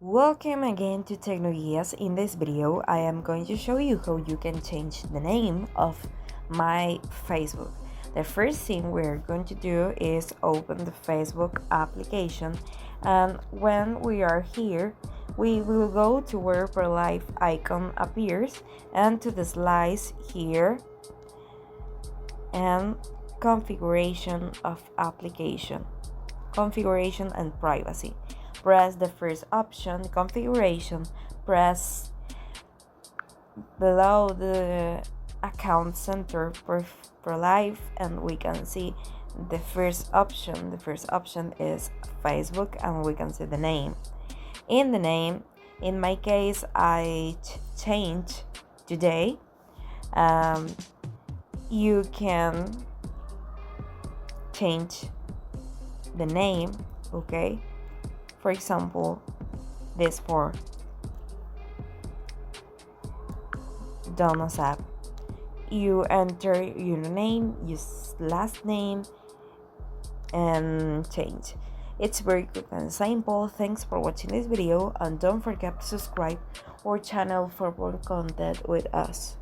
Welcome again to Tecnologías. In this video, I am going to show you how you can change the name of my Facebook. The first thing we're going to do is open the Facebook application, and when we are here, we will go to where ProLife icon appears and to the slice here and configuration of application, configuration and privacy. Press the first option, configuration, press below the account center for ProLife, and we can see the first option. The first option is Facebook, and we can see the name. In the name, in my case, I change today. You can change the name, okay? For example, this for Donna's app. You enter your name, your last name, and change. It's very quick and simple. Thanks for watching this video, and don't forget to subscribe our channel for more content with us.